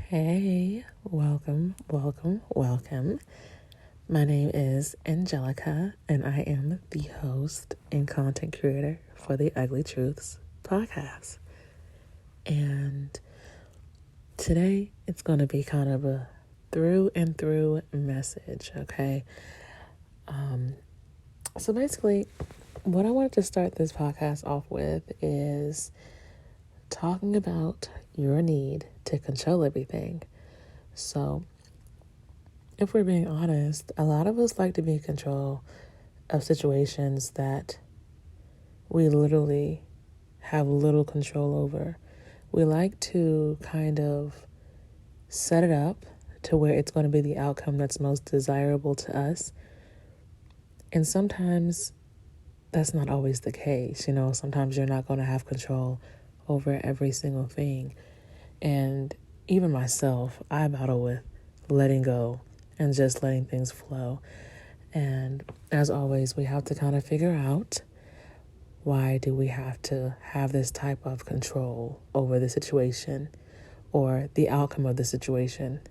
Hey, welcome. My name is Angelica, and I am the host and content creator for the Ugly Truths podcast. And today it's going to be kind of a through and through message, okay? So basically, what I wanted to start this podcast off with is talking about your need to control everything. So, if we're being honest, a lot of us like to be in control of situations that we literally have little control over. We like to kind of set it up to where it's going to be the outcome that's most desirable to us. And sometimes that's not always the case. Sometimes you're not going to have control over every single thing. And even myself, I battle with letting go and just letting things flow. And as always, we have to kind of figure out, why do we have to have this type of control over the situation or the outcome of the situation?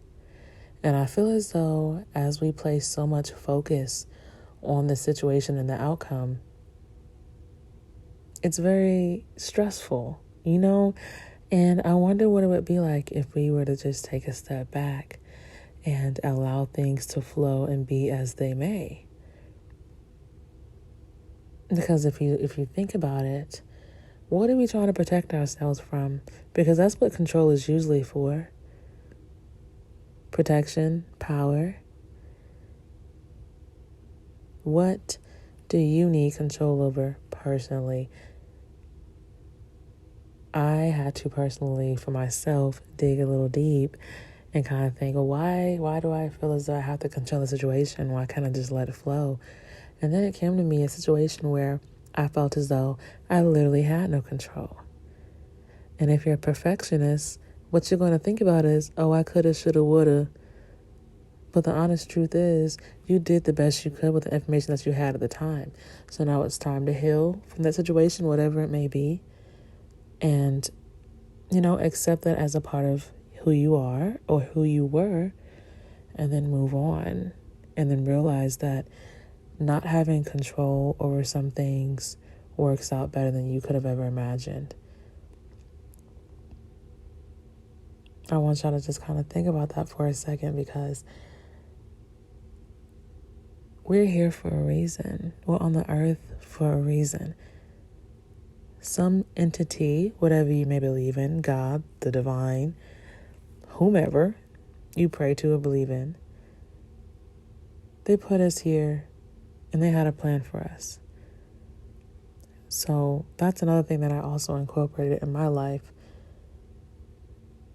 And I feel as though as we place so much focus on the situation and the outcome, it's very stressful, And I wonder what it would be like if we were to just take a step back and allow things to flow and be as they may. Because if you think about it, what are we trying to protect ourselves from? Because that's what control is usually for. Protection, power. What do you need control over personally? I had to personally, for myself, dig a little deep and kind of think, well, why do I feel as though I have to control the situation? Why can't I just let it flow? And then it came to me a situation where I felt as though I literally had no control. And if you're a perfectionist, what you're going to think about is, oh, I coulda, shoulda, woulda. But the honest truth is, you did the best you could with the information that you had at the time. So now it's time to heal from that situation, whatever it may be. And, accept that as a part of who you are or who you were, and then move on. And then realize that not having control over some things works out better than you could have ever imagined. I want y'all to just kind of think about that for a second, because we're here for a reason. We're on the earth for a reason. Some entity, whatever you may believe in, God, the divine, whomever you pray to or believe in, they put us here and they had a plan for us. So that's another thing that I also incorporated in my life,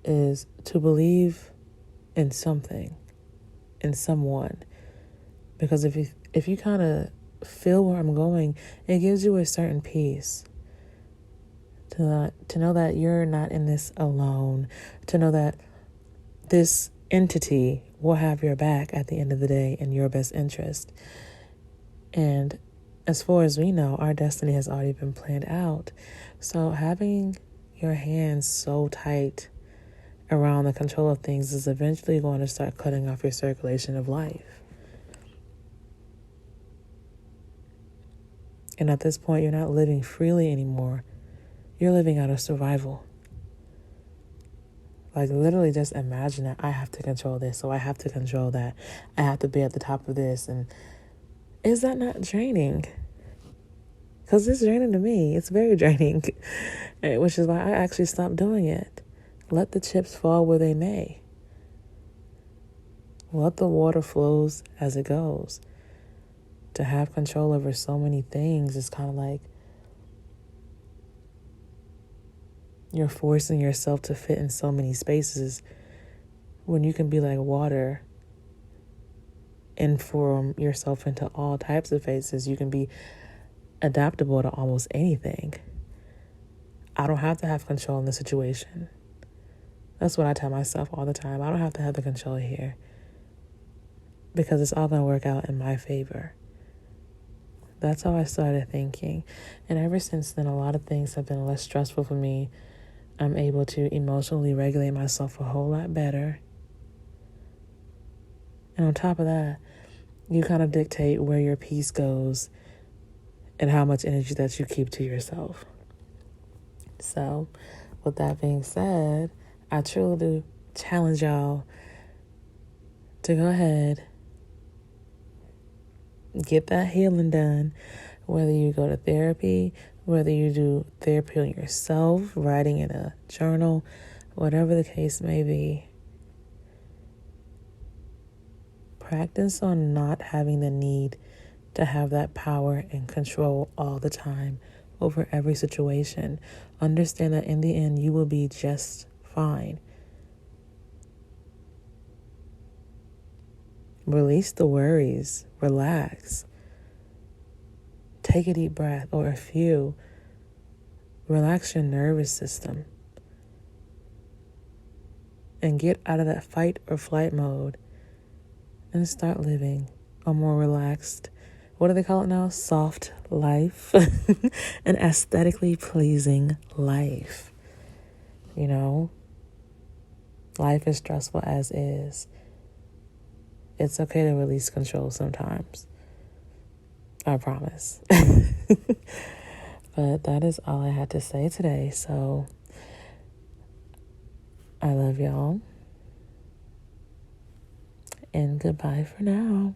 is to believe in something, in someone. Because if you kind of feel where I'm going, it gives you a certain peace. To know that you're not in this alone. To know that this entity will have your back at the end of the day in your best interest. And as far as we know, our destiny has already been planned out. So having your hands so tight around the control of things is eventually going to start cutting off your circulation of life. And at this point, you're not living freely anymore. You're living out of survival. Like, literally just imagine that I have to control this, so I have to control that. I have to be at the top of this. And is that not draining? Because it's draining to me. It's very draining, which is why I actually stopped doing it. Let the chips fall where they may. Let the water flows as it goes. To have control over so many things is kind of like you're forcing yourself to fit in so many spaces, when you can be like water and form yourself into all types of spaces. You can be adaptable to almost anything. I don't have to have control in the situation. That's what I tell myself all the time. I don't have to have the control here, because it's all going to work out in my favor. That's how I started thinking. And ever since then, a lot of things have been less stressful for me. I'm able to emotionally regulate myself a whole lot better. And on top of that, you kind of dictate where your peace goes and how much energy that you keep to yourself. So, with that being said, I truly do challenge y'all to go ahead, get that healing done, whether you go to therapy, whether you do therapy on yourself, writing in a journal, whatever the case may be. Practice on not having the need to have that power and control all the time over every situation. Understand that in the end, you will be just fine. Release the worries. Relax. Take a deep breath or a few. Relax your nervous system. And get out of that fight or flight mode and start living a more relaxed, what do they call it now? Soft life. An aesthetically pleasing life. You know, life is stressful as is. It's okay to release control sometimes. I promise. But that is all I had to say today. So I love y'all. And goodbye for now.